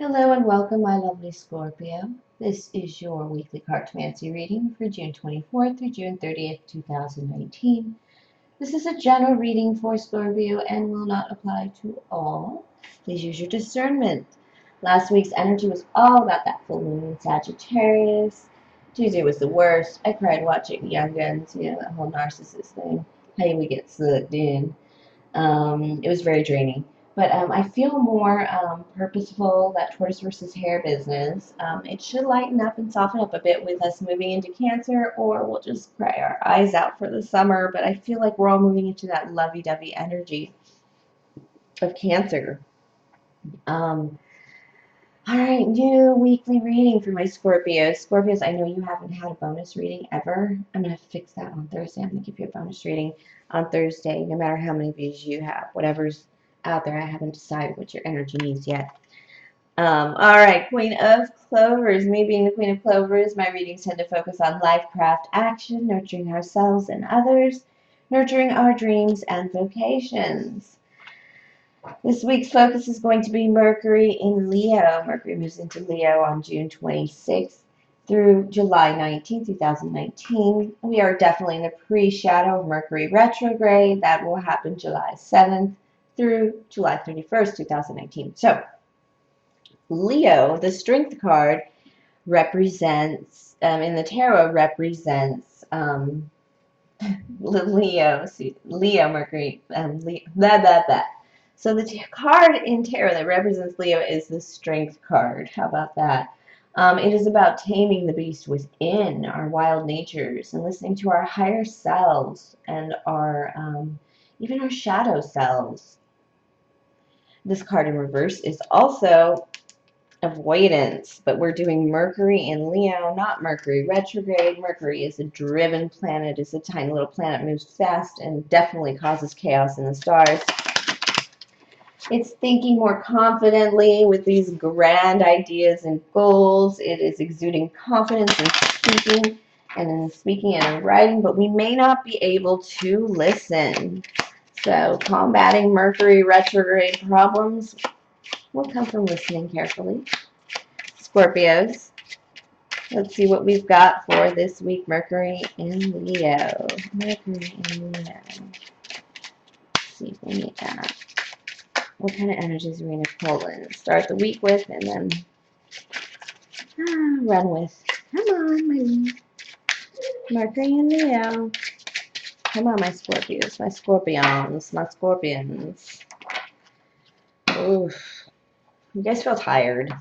Hello and welcome, my lovely Scorpio. This is your weekly Cartomancy reading for June 24th through June 30th, 2019. This is a general reading for Scorpio and will not apply to all. Please use your discernment. Last week's energy was all about that full moon in Sagittarius. Tuesday was the worst. I cried watching Young Guns, that whole narcissist thing. How we get sucked in. It was very draining. But I feel more purposeful, that tortoise versus hare business. It should lighten up and soften up a bit with us moving into Cancer, or we'll just cry our eyes out for the summer. But I feel like we're all moving into that lovey-dovey energy of Cancer. All right, new weekly reading for my Scorpios. Scorpios, I know you haven't had a bonus reading ever. I'm going to fix that on Thursday. I'm going to give you a bonus reading on Thursday, no matter how many views you have. Whatever's out there, I haven't decided what your energy needs yet. All right, Queen of Clovers. Me being the Queen of Clovers, my readings tend to focus on LifeCraftAction, nurturing ourselves and others, nurturing our dreams and vocations. This week's focus is going to be Mercury in Leo. Mercury moves into Leo on June 26th through July 19th, 2019. We are definitely in the pre-shadow of Mercury Retrograde. That will happen July 7th through July 31st, 2019. So, Leo, the Strength card, represents, in the tarot, represents Leo, Mercury, So the card in tarot that represents Leo is the Strength card. How about that? It is about taming the beast within, our wild natures, and listening to our higher selves and our even our shadow selves. This card in reverse is also avoidance, but we're doing Mercury in Leo, not Mercury retrograde. Mercury is a driven planet. It's a tiny little planet, moves fast, and definitely causes chaos in the stars. It's thinking more confidently with these grand ideas and goals. It is exuding confidence in speaking and in writing, but we may not be able to listen. So combating Mercury retrograde problems will come from listening carefully. Scorpios, let's see what we've got for this week. Mercury in Leo. Mercury in Leo. Let's see if we need that. What kind of energies are we going to pull in? Start the week with and then run with. Come on, my Mercury in Leo. Come on, my Scorpios, my Scorpions, my Scorpions. Oof. You guys feel tired.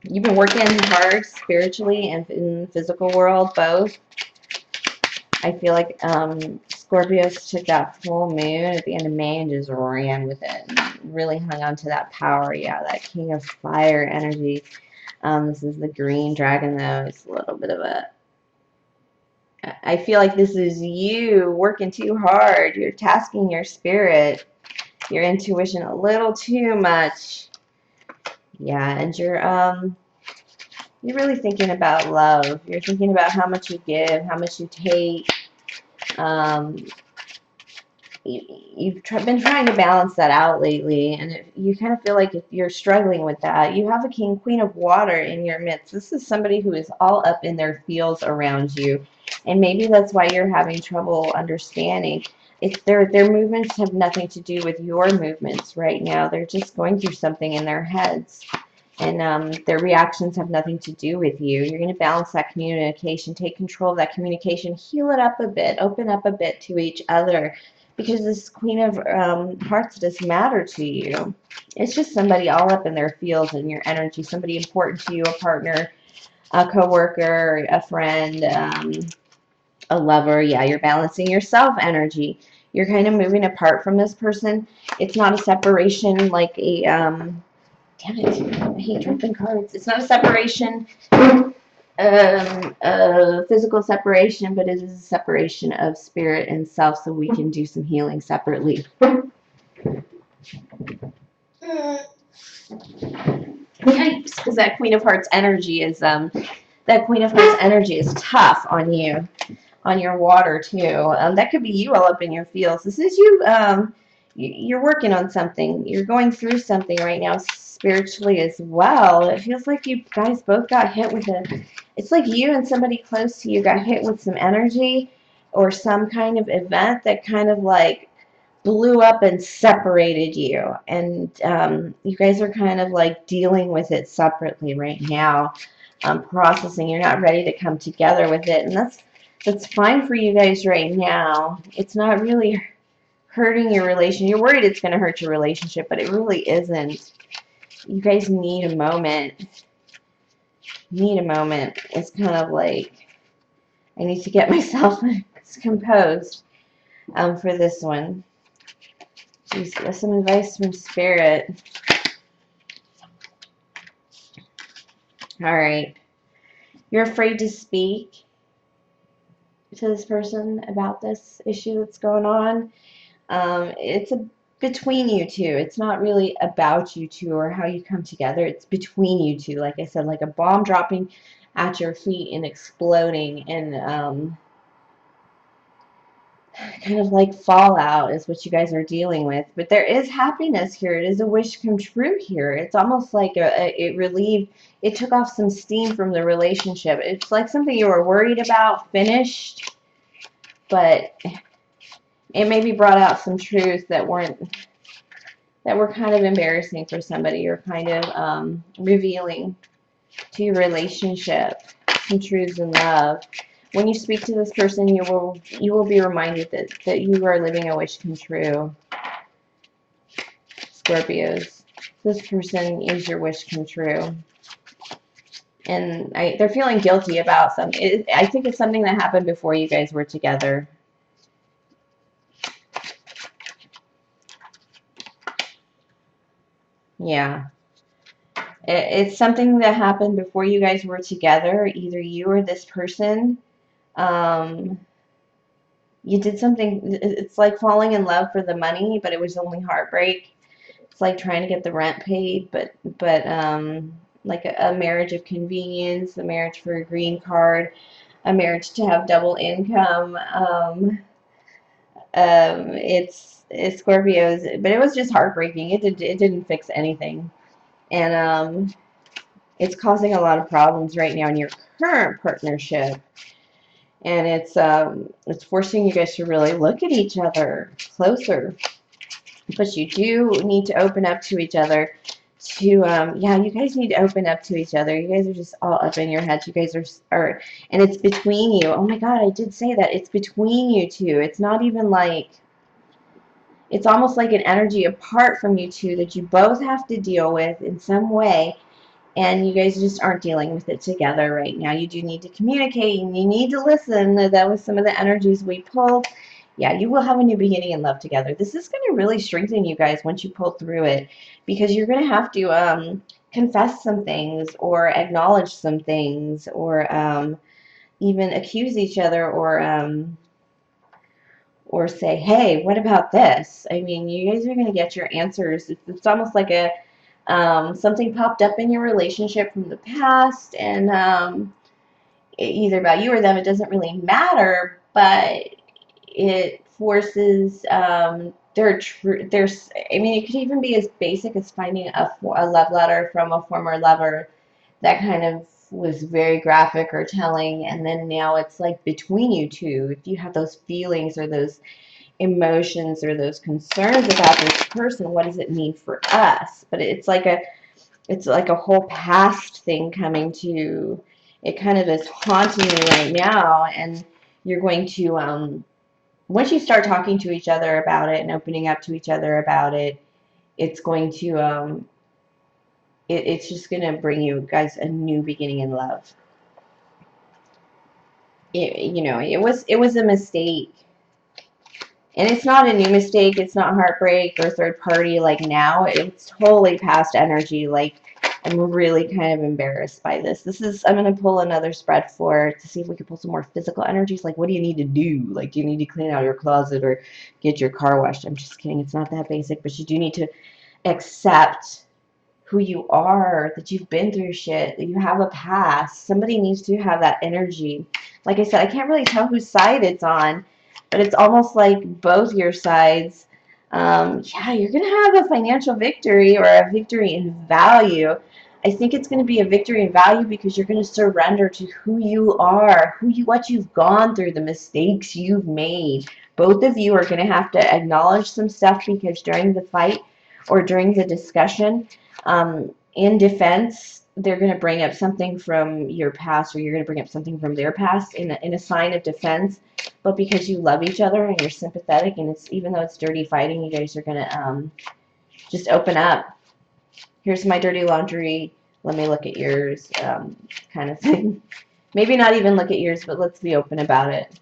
You've been working hard spiritually and in the physical world, both. I feel like Scorpios took that full moon at the end of May and just ran with it. And really hung on to that power. Yeah, that King of Fire energy. This is the green dragon, though. It's a little bit of a... I feel like this is you working too hard. You're tasking your spirit, your intuition a little too much. Yeah, and you're really thinking about love. You're thinking about how much you give, how much you take. You've been trying to balance that out lately, and you kind of feel like you're struggling with that. You have a Queen of Water in your midst. This is somebody who is all up in their feels around you, and maybe that's why you're having trouble understanding. It's their movements have nothing to do with your movements right now. They're just going through something in their heads. And their reactions have nothing to do with you. You're going to balance that communication, take control of that communication, heal it up a bit, open up a bit to each other, because this Queen of Hearts does matter to you. It's just somebody all up in their feels and your energy, somebody important to you, a partner, a coworker, a friend, a lover. Yeah, you're balancing yourself energy. You're kind of moving apart from this person. It's not a separation like a... damn it, I hate dropping cards. It's not a separation, a physical separation, but it is a separation of spirit and self, so we can do some healing separately. Yikes, because that Queen of Hearts energy is tough on you, on your water too. That could be you all up in your feels. This is you. You're working on something. You're going through something right now. spiritually as well. It feels like you guys both got hit with it's like you and somebody close to you got hit with some energy or some kind of event that kind of like blew up and separated you. And you guys are kind of like dealing with it separately right now, processing. You're not ready to come together with it. And that's fine for you guys right now. It's not really hurting your relation. You're worried it's going to hurt your relationship, but it really isn't. You guys need a moment. Need a moment. It's kind of like I need to get myself composed for this one. Jeez, some advice from Spirit. All right. You're afraid to speak to this person about this issue that's going on. It's between you two. It's not really about you two or how you come together. It's between you two. Like I said, like a bomb dropping at your feet and exploding, and kind of like fallout is what you guys are dealing with. But there is happiness here. It is a wish come true here. It's almost like it took off some steam from the relationship. It's like something you were worried about finished, but it maybe brought out some truths that were kind of embarrassing for somebody, or kind of revealing to your relationship some truths in love. When you speak to this person, you will be reminded that you are living a wish come true. Scorpios, this person is your wish come true. And they're feeling guilty about something. I think it's something that happened before you guys were together. Yeah. It's something that happened before you guys were together, either you or this person. You did something, it's like falling in love for the money, but it was only heartbreak. It's like trying to get the rent paid, but like a marriage of convenience, a marriage for a green card, a marriage to have double income. It's Scorpios, but it was just heartbreaking. It didn't fix anything. And it's causing a lot of problems right now in your current partnership. And it's forcing you guys to really look at each other closer. But you do need to open up to each other. Yeah, you guys need to open up to each other. You guys are just all up in your heads. You guys are, and it's between you. Oh my God, I did say that. It's between you two. It's not even like, it's almost like an energy apart from you two that you both have to deal with in some way. And you guys just aren't dealing with it together right now. You do need to communicate, and you need to listen. That was some of the energies we pulled. Yeah, you will have a new beginning in love together. This is going to really strengthen you guys once you pull through it, because you're going to have to confess some things, or acknowledge some things, or even accuse each other, or say, hey, what about this? I mean, you guys are going to get your answers. It's almost like something popped up in your relationship from the past, and either about you or them. It doesn't really matter, but it forces there's, I mean, it could even be as basic as finding a love letter from a former lover that kind of was very graphic or telling, and then now it's like between you two. If you have those feelings or those emotions or those concerns about this person, what does it mean for us? But it's like a whole past thing coming to, it kind of is haunting you right now. And you're going to once you start talking to each other about it and opening up to each other about it, it's going to it's just going to bring you guys a new beginning in love. It was a mistake. And it's not a new mistake. It's not heartbreak or third party like now. It's totally past energy. Like, I'm really kind of embarrassed by this. I'm going to pull another spread to see if we can pull some more physical energies. Like, what do you need to do? Like, do you need to clean out your closet or get your car washed? I'm just kidding. It's not that basic. But you do need to accept who you are, that you've been through shit, that you have a past. Somebody needs to have that energy. Like I said, I can't really tell whose side it's on, but it's almost like both your sides Yeah, you're going to have a financial victory or a victory in value. I think it's going to be a victory in value because you're going to surrender to who you are, what you've gone through, the mistakes you've made. Both of you are going to have to acknowledge some stuff because during the fight or during the discussion, in defense, they're going to bring up something from your past, or you're going to bring up something from their past in a sign of defense. But because you love each other and you're sympathetic, and it's even though it's dirty fighting, you guys are gonna just open up. Here's my dirty laundry. Let me look at yours, kind of thing. Maybe not even look at yours, but let's be open about it.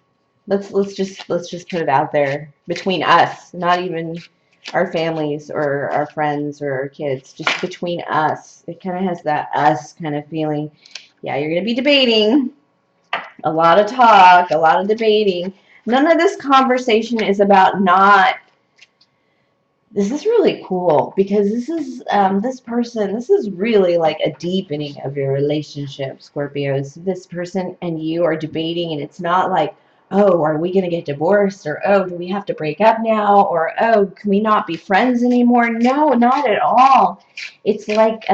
Let's just put it out there between us, not even our families or our friends or our kids, just between us. It kind of has that us kind of feeling. Yeah, you're gonna be debating. A lot of talk, a lot of debating. None of this conversation is about not. This is really cool because this is this is really like a deepening of your relationship, Scorpios. This person and you are debating, and it's not like, oh, are we going to get divorced, or oh, do we have to break up now, or oh, can we not be friends anymore? No, not at all. It's like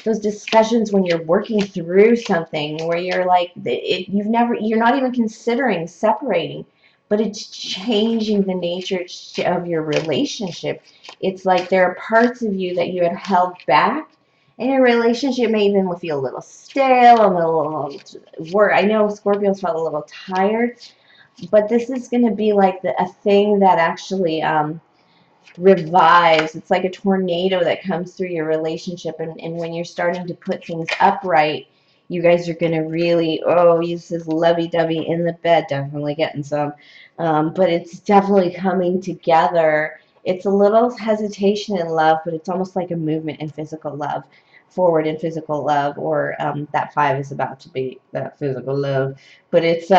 those discussions when you're working through something where you're like, you're not even considering separating, but it's changing the nature of your relationship. It's like there are parts of you that you had held back, and your relationship may even feel a little stale, a little work. I know Scorpios felt a little tired, but this is going to be like a thing that actually revives. It's like a tornado that comes through your relationship, and when you're starting to put things upright, you guys are going to really, oh, use this lovey-dovey in the bed, definitely getting some, but it's definitely coming together. It's a little hesitation in love, but it's almost like a movement in physical love, forward in physical love, or that 5 is about to be that physical love, but it's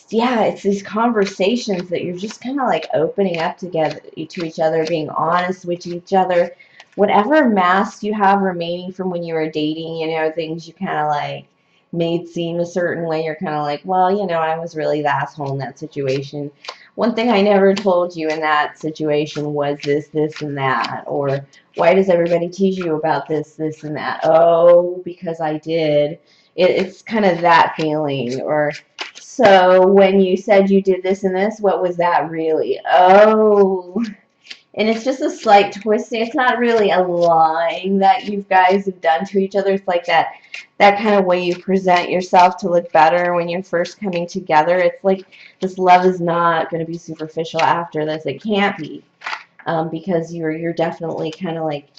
these conversations that you're just kind of like opening up together to each other, being honest with each other. Whatever mask you have remaining from when you were dating, things you kind of like made seem a certain way, you're kind of like, well, I was really the asshole in that situation. One thing I never told you in that situation was this, and that. Or why does everybody tease you about this, and that? Oh, because I did. It's kind of that feeling. Or so when you said you did this and this, what was that really? Oh, and it's just a slight twist. It's not really a lying that you guys have done to each other. It's like that kind of way you present yourself to look better when you're first coming together. It's like this love is not going to be superficial after this. It can't be, because you're definitely kind of like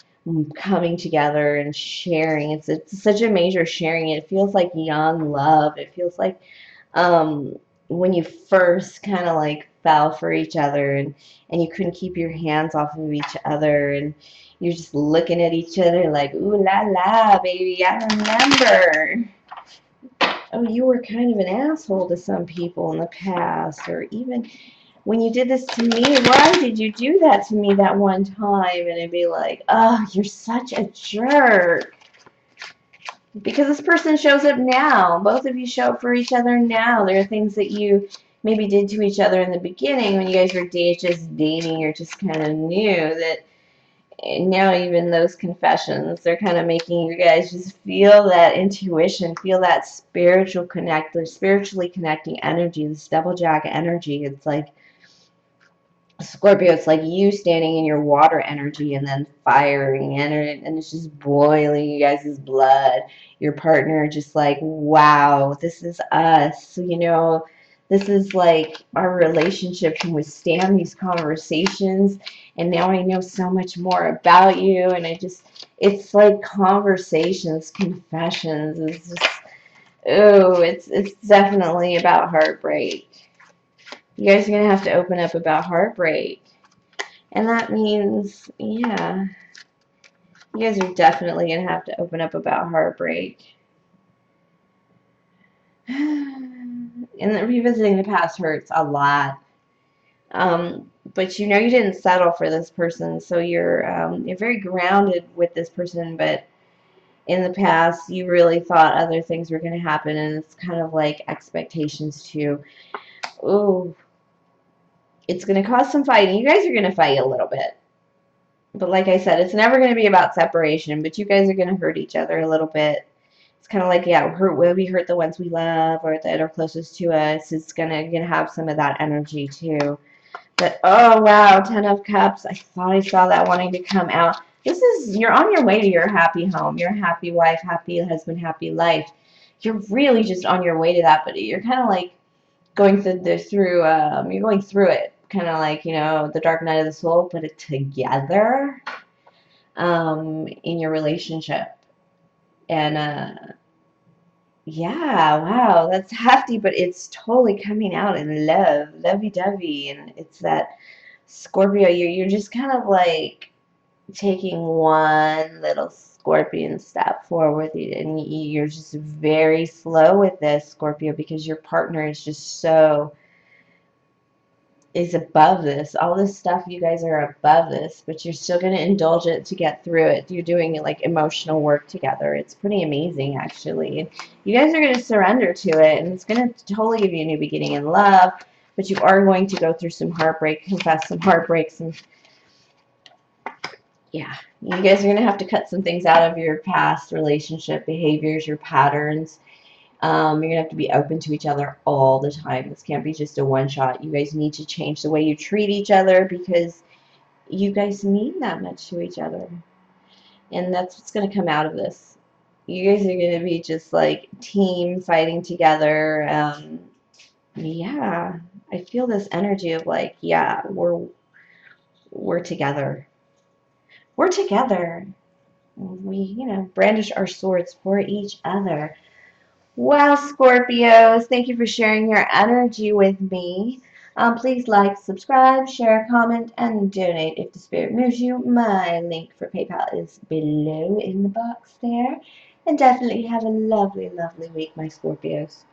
coming together and sharing. It's such a major sharing. It feels like young love. It feels like when you first kind of like fell for each other, and you couldn't keep your hands off of each other, and you're just looking at each other like, ooh la la, baby, I remember. Oh, you were kind of an asshole to some people in the past, or even when you did this to me, why did you do that to me that one time? And it'd be like, oh, you're such a jerk. Because this person shows up now. Both of you show up for each other now. There are things that you maybe did to each other in the beginning when you guys were just dating, or just kind of new, that now even those confessions, they're kind of making you guys just feel that intuition, feel that spiritually connecting energy, this double jack energy. It's like Scorpio, it's like you standing in your water energy and then firing and it's just boiling you guys' blood. Your partner just like, wow, this is us. This is like our relationship can withstand these conversations, and now I know so much more about you, and it's like conversations, confessions. It's just, oh, it's definitely about heartbreak. You guys are going to have to open up about heartbreak. And that means, yeah, you guys are definitely going to have to open up about heartbreak. And revisiting the past hurts a lot. But you didn't settle for this person, so you're very grounded with this person, but in the past you really thought other things were going to happen, and it's kind of like expectations too. Ooh. It's going to cause some fighting. You guys are going to fight a little bit. But like I said, it's never going to be about separation, but you guys are going to hurt each other a little bit. It's kind of like, yeah, we hurt the ones we love or that are closest to us. It's gonna have some of that energy too. But oh wow, 10 of Cups. I thought I saw that wanting to come out. You're on your way to your happy home, your happy wife, happy husband, happy life. You're really just on your way to that, but you're kind of like going you're going through it, kind of like, the dark night of the soul, put it together in your relationship. And yeah, wow, that's hefty, but it's totally coming out in love, lovey-dovey, and it's that Scorpio, you're just kind of like taking one little scorpion step forward, and you're just very slow with this, Scorpio, because your partner is just is above this. All this stuff, you guys are above this, but you're still going to indulge it to get through it. You're doing like emotional work together. It's pretty amazing, actually. And you guys are going to surrender to it, and it's going to totally give you a new beginning in love, but you are going to go through some heartbreak, confess some heartbreaks, and yeah, you guys are going to have to cut some things out of your past relationship behaviors, your patterns. You're going to have to be open to each other all the time. This can't be just a one shot. You guys need to change the way you treat each other because you guys mean that much to each other. And that's what's going to come out of this. You guys are going to be just like team fighting together. Yeah, I feel this energy of like, yeah, we're together. We're together. We, brandish our swords for each other. Well, Scorpios, thank you for sharing your energy with me. Please like, subscribe, share, comment, and donate if the spirit moves you. My link for PayPal is below in the box there. And definitely have a lovely, lovely week, my Scorpios.